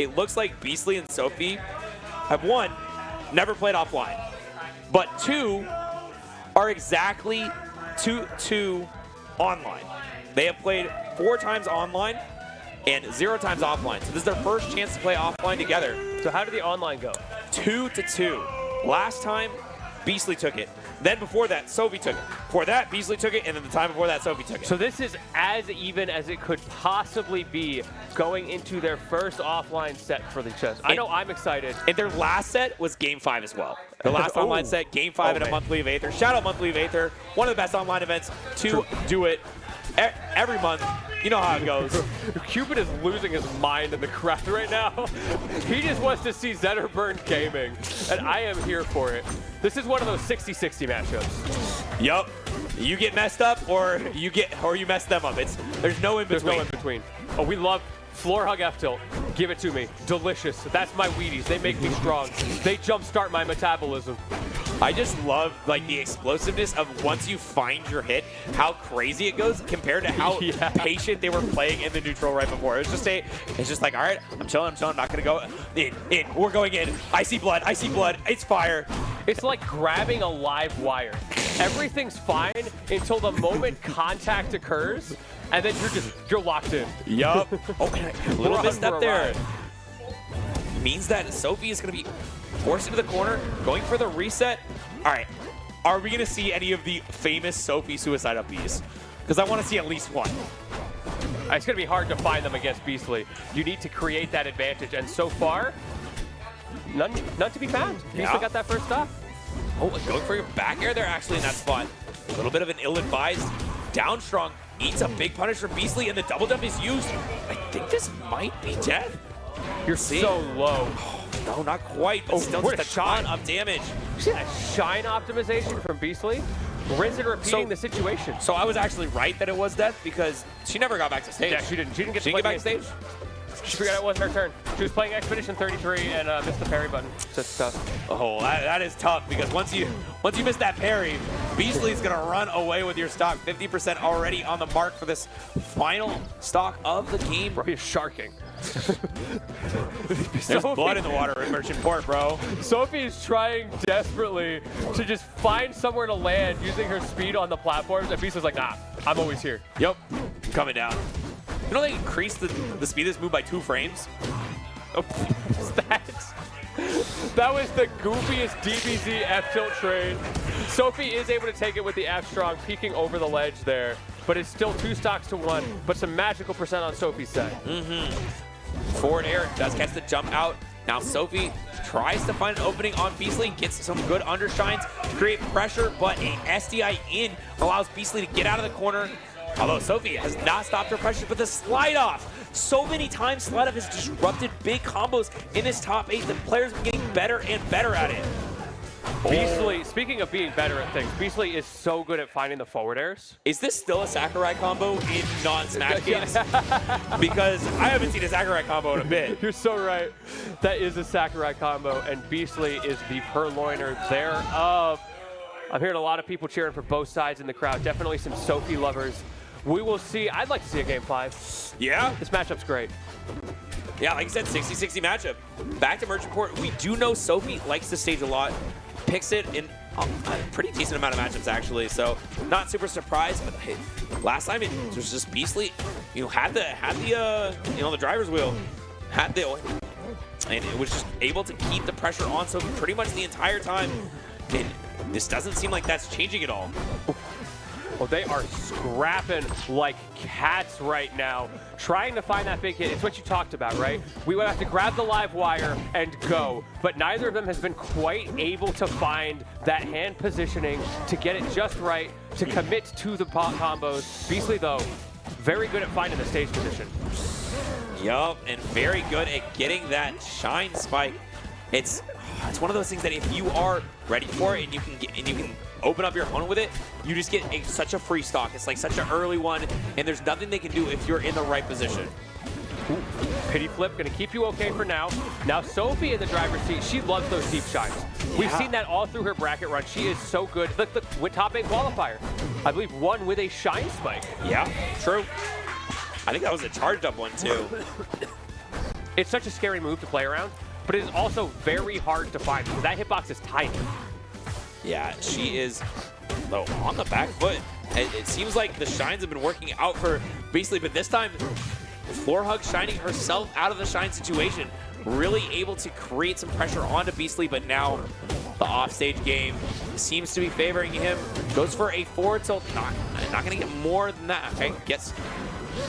it looks like Beastly and Sophie have, one, never played offline, but two, are exactly 2-2 online. They have played 4 times online and 0 times offline. So this is their first chance to play offline together. So how did the online go? 2-2. Last time, Beastly took it. Then before that, Sophie took it. Before that, Beastly took it, and then the time before that, Sophie took it. So this is as even as it could possibly be going into their first offline set for the chess. I know I'm excited. And their last set was Game 5 as well. The last online set, Game 5 at a monthly of Aether. Shout out Monthly of Aether. One of the best online events to do it every month. You know how it goes. Cupid is losing his mind in the crowd right now. He just wants to see Zetterburn gaming, and I am here for it. This is one of those 60-60 matchups. Yup. You get messed up, or you mess them up. There's no in between. There's no in between. Oh, we love floor hug F tilt. Give it to me. Delicious. That's my Wheaties. They make me strong. They jumpstart my metabolism. I just love like the explosiveness of once you find your hit, how crazy it goes compared to how patient they were playing in the neutral right before. It's just like, all right, I'm chilling, I'm not gonna go in, we're going in. I see blood, it's fire. It's like grabbing a live wire. Everything's fine until the moment contact occurs, and then you're locked in. Yup. Oh, a little misstep there. Means that Sophie is gonna be forced into the corner, going for the reset. All right, are we gonna see any of the famous Sophie suicide up Bs? Because I want to see at least one. It's gonna be hard to find them against Beastly. You need to create that advantage, and so far, none to be found. Beastly got that first stop. Oh, going for your back air there actually in that spot. A little bit of an ill-advised down strong. Eats a big punish from Beastly, and the double jump is used. I think this might be death. You're so low. No, not quite, but still just a shot of damage. See that shine optimization from Beastly? Rinse and repeating the situation. So I was actually right that it was death because she never got back to stage. Yeah, she didn't get get back to stage. She figured out it wasn't her turn. She was playing Expedition 33 and missed the parry button. So it's tough. Oh, that is tough because once you miss that parry, Beastly's gonna run away with your stock. 50% already on the mark for this final stock of the game. Bro, he's sharking. There's blood in the water in Merchant Port, bro. Sophie is trying desperately to just find somewhere to land using her speed on the platforms, and Beastly's like, nah, I'm always here. Yep, I'm coming down. You know they increased the speed of this move by 2 frames? Oh, what's that? That was the goofiest DBZ F tilt trade. Sophie is able to take it with the F strong, peeking over the ledge there, but it's still 2 stocks to 1, but some magical percent on Sophie's side. Forward air does catch the jump out. Now Sophie tries to find an opening on Beastly, gets some good undershines to create pressure, but a SDI in allows Beastly to get out of the corner. Although Sophie has not stopped her pressure, but the slide off. So many times slide off has disrupted big combos in this top 8. The players are getting better and better at it. Beastly, speaking of being better at things, Beastly is so good at finding the forward airs. Is this still a Sakurai combo in non-Smash games? Because I haven't seen a Sakurai combo in a bit. You're so right. That is a Sakurai combo, and Beastly is the purloiner thereof. I'm hearing a lot of people cheering for both sides in the crowd. Definitely some Sophie lovers. We will see. I'd like to see a Game 5. Yeah? This matchup's great. Yeah, like I said, 60-60 matchup. Back to Merchant Port. We do know Sophie likes the stage a lot. Picks it in a pretty decent amount of matchups, actually. So not super surprised. But hey, last time it was just Beastly. Had the driver's wheel. And it was just able to keep the pressure on Sophie pretty much the entire time. And this doesn't seem like that's changing at all. Well, they are scrapping like cats right now, trying to find that big hit. It's what you talked about, right? We would have to grab the live wire and go, but neither of them has been quite able to find that hand positioning to get it just right, to commit to the combos. Beastly, though, very good at finding the stage position. Yup, and very good at getting that shine spike. It's one of those things that if you are ready for it and you can open up your opponent with it, you just get such a free stock. It's like such an early one, and there's nothing they can do if you're in the right position. Ooh, pity flip, gonna keep you okay for now. Now Sophie in the driver's seat, she loves those deep shines. Yeah. We've seen that all through her bracket run. She is so good. Look, with top 8 qualifier, I believe won with a shine spike. Yeah, true. I think that was a charged up one too. It's such a scary move to play around, but it is also very hard to find because that hitbox is tiny. Yeah, she is, though, on the back foot. It seems like the shines have been working out for Beastly, but this time, Floor Hug shining herself out of the shine situation, really able to create some pressure onto Beastly, but now the offstage game seems to be favoring him. Goes for a forward tilt, not going to get more than that. Okay, gets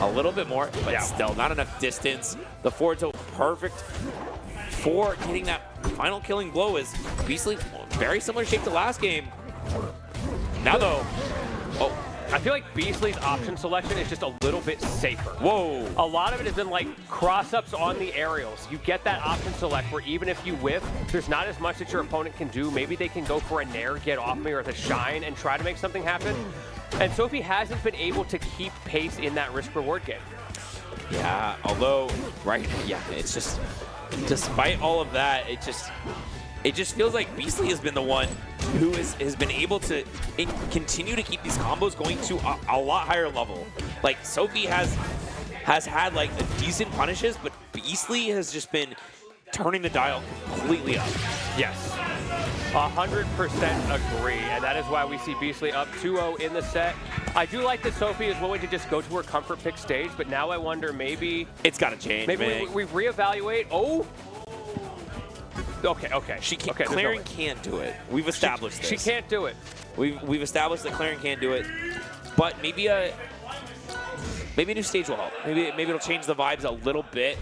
a little bit more, but still not enough distance. The forward tilt perfect for getting that final killing blow is Beastly, very similar shape to last game. Now though, I feel like Beastly's option selection is just a little bit safer. Whoa. A lot of it has been like cross-ups on the aerials. You get that option select where even if you whiff, there's not as much that your opponent can do. Maybe they can go for a nair, get off me, or the shine and try to make something happen. And Sophie hasn't been able to keep pace in that risk-reward game. Yeah, although, it's just, despite all of that, it just feels like Beastly has been the one who has been able to continue to keep these combos going to a lot higher level. Like, Sophie has had like decent punishes, but Beastly has just been turning the dial completely up. Yes, 100% agree, and that is why we see Beastly up 2-0 in the set. I do like that Sophie is willing to just go to her comfort pick stage, but now I wonder maybe... It's got to change, maybe we reevaluate. Oh! Okay. She can't. Claren can't do it. We've established this. She can't do it. We've established that Claren can't do it. But maybe a new stage will help. Maybe it'll change the vibes a little bit.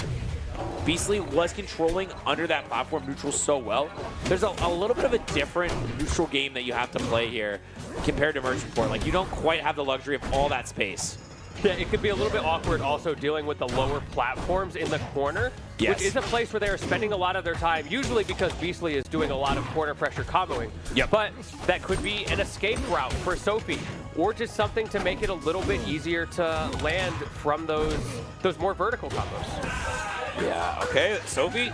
Beastly was controlling under that platform neutral so well. There's a little bit of a different neutral game that you have to play here compared to Merchant Port. Like, you don't quite have the luxury of all that space. Yeah, it could be a little bit awkward also dealing with the lower platforms in the corner, which is a place where they are spending a lot of their time, usually because Beastly is doing a lot of corner pressure comboing. But that could be an escape route for Sophie, or just something to make it a little bit easier to land from those more vertical combos. Yeah, okay, Sophie,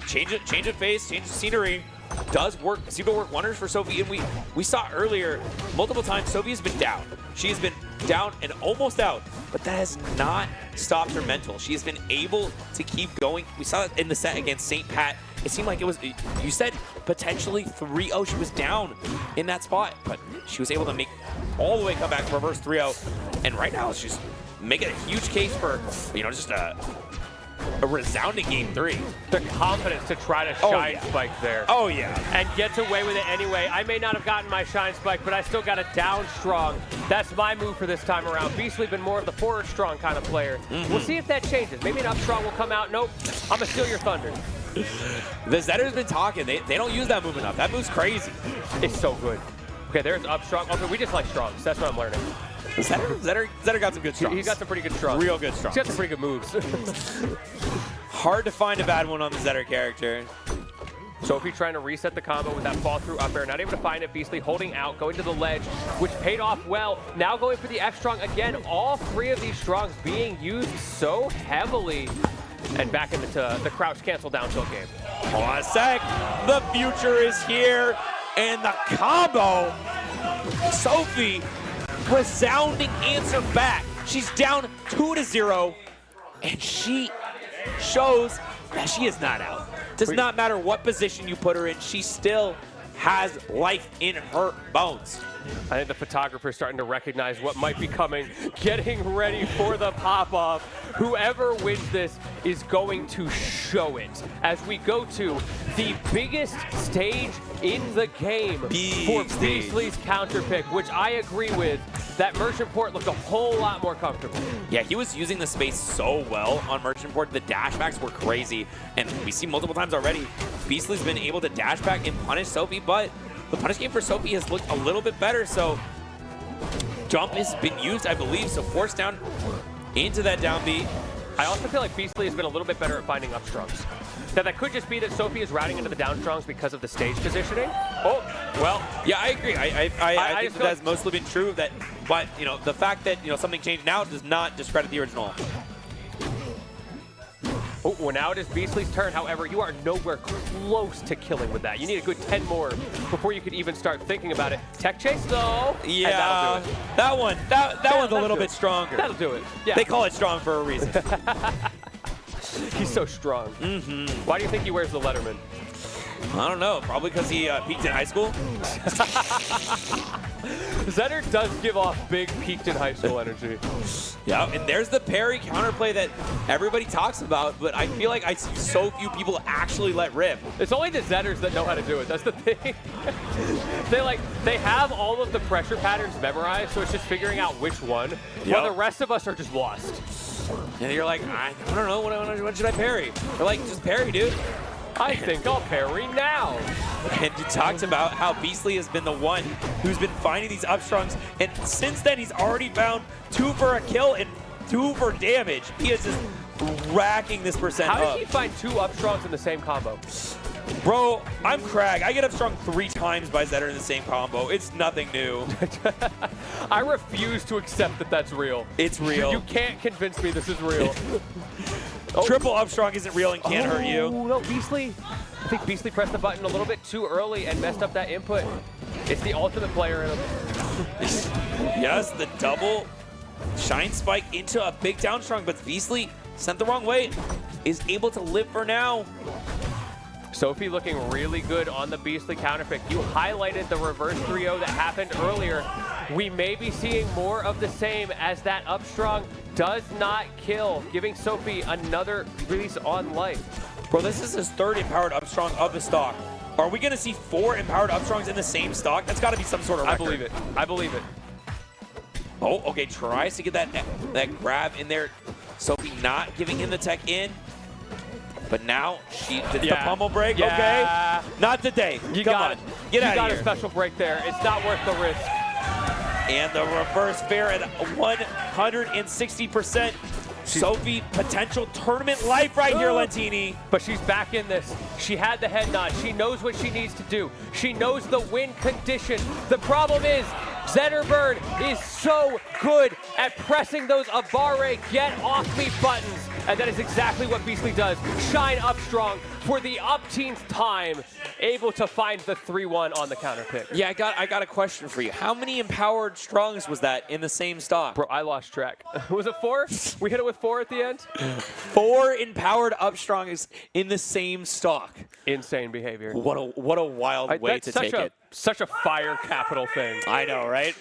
change of face, change of scenery. Does seem to work wonders for Sophie, and we saw earlier multiple times Sophie has been down. She has been down and almost out, but that has not stopped her mental. She has been able to keep going. We saw it in the set against St. Pat. It seemed like it was, you said potentially 3-0. She was down in that spot, but she was able to make all the way come back, reverse 3-0, and right now she's making a huge case for, just a resounding game 3. The confidence to try to shine spike there. Oh, yeah. And gets away with it anyway. I may not have gotten my shine spike, but I still got it down strong. That's my move for this time around. Beastly been more of the forward strong kind of player. We'll see if that changes. Maybe an up strong will come out. Nope, I'm gonna steal your thunder. The Zetter's been talking. They don't use that move enough. That move's crazy. It's so good. Okay, there's up strong. Okay, we just like strongs. That's what I'm learning. Zetter got some good strongs. He's got some pretty good strongs. Real good strongs. He's got some pretty good moves. Hard to find a bad one on the Zetter character. Sophie trying to reset the combo with that fall through up air. Not able to find it. Beastly holding out, going to the ledge, which paid off well. Now going for the F strong again. All 3 of these strongs being used so heavily. And back into the crouch cancel down tilt game. Hold on a sec. The future is here. And the combo. Sophie, resounding answer back. She's down 2-0. And she shows that she is not out. Does not matter what position you put her in, she still has life in her bones. I think the photographer's starting to recognize what might be coming, getting ready for the pop-off. Whoever wins this is going to show it as we go to the biggest stage in the game for Beastly's counter pick, which I agree with. That Merchant Port looked a whole lot more comfortable. Yeah, he was using the space so well on Merchant Port. The dashbacks were crazy, and we see multiple times already, Beastly's been able to dash back and punish Sophie, but the punish game for Sophie has looked a little bit better, so jump has been used, I believe, so force down into that down B. I also feel like Beastly has been a little bit better at finding up strongs. Now, that could just be that Sophie is routing into the down strongs because of the stage positioning. Oh, well. Yeah, I agree. I think that's mostly been true. But the fact that something changed now does not discredit the original. Oh, well, now it is Beastly's turn. However, you are nowhere close to killing with that. You need a good 10 more before you could even start thinking about it. Tech chase, though. Yeah, that'll do it. that one's a little bit stronger. That'll do it. Yeah. They call it strong for a reason. He's so strong. Why do you think he wears the Letterman? I don't know. Probably because he peaked in high school. Zetter does give off big peaked in high school energy. Yeah, and there's the parry counterplay that everybody talks about, but I feel like I see so few people actually let rip. It's only the Zetters that know how to do it. That's the thing. they have all of the pressure patterns memorized, so it's just figuring out which one. While the rest of us are just lost. And you're like, I don't know, what should I parry? They're like, just parry, dude. I think I'll parry now. And you talked about how Beastly has been the one who's been finding these upstrongs, and since then he's already found 2 for a kill and 2 for damage. He is just racking this percent up. How did he find 2 upstrongs in the same combo? Bro, I'm Crag. I get upstrung 3 times by Zetter in the same combo. It's nothing new. I refuse to accept that that's real. It's real. You can't convince me this is real. Triple upstrong isn't real and can't hurt you. No, Beastly. I think Beastly pressed the button a little bit too early and messed up that input. It's the ultimate player in him. Yes, the double shine spike into a big downstrong, but Beastly sent the wrong way. Is able to live for now. Sophie looking really good on the Beastly counterpick. You highlighted the reverse 3-0 that happened earlier. We may be seeing more of the same as that upstrong does not kill, giving Sophie another release on life. Bro, this is his 3rd empowered upstrong of the stock. Are we going to see 4 empowered upstrongs in the same stock? That's got to be some sort of record. I believe it. I believe it. Oh, okay, tries to get that grab in there. Sophie not giving him the tech in. But now she did the pummel break. Yeah. Okay, not today. Come on, get out of here. You got a special break there. It's not worth the risk. And the reverse fair at 160%. Sophie, potential tournament life right here, Lentini. But she's back in this. She had the head nod. She knows what she needs to do. She knows the win condition. The problem is, Zetterburn is so good at pressing those Avare get off me buttons. And that is exactly what Beastly does. Shine up strong for the up-teenth time, able to find the 3-1 on the counter pick. Yeah, I got a question for you. How many empowered strongs was that in the same stock? Bro, I lost track. Was it 4? We hit it with 4 at the end? 4 empowered upstrongs in the same stock. Insane behavior. What a wild way to take it. Such a fire capital thing. I know, right?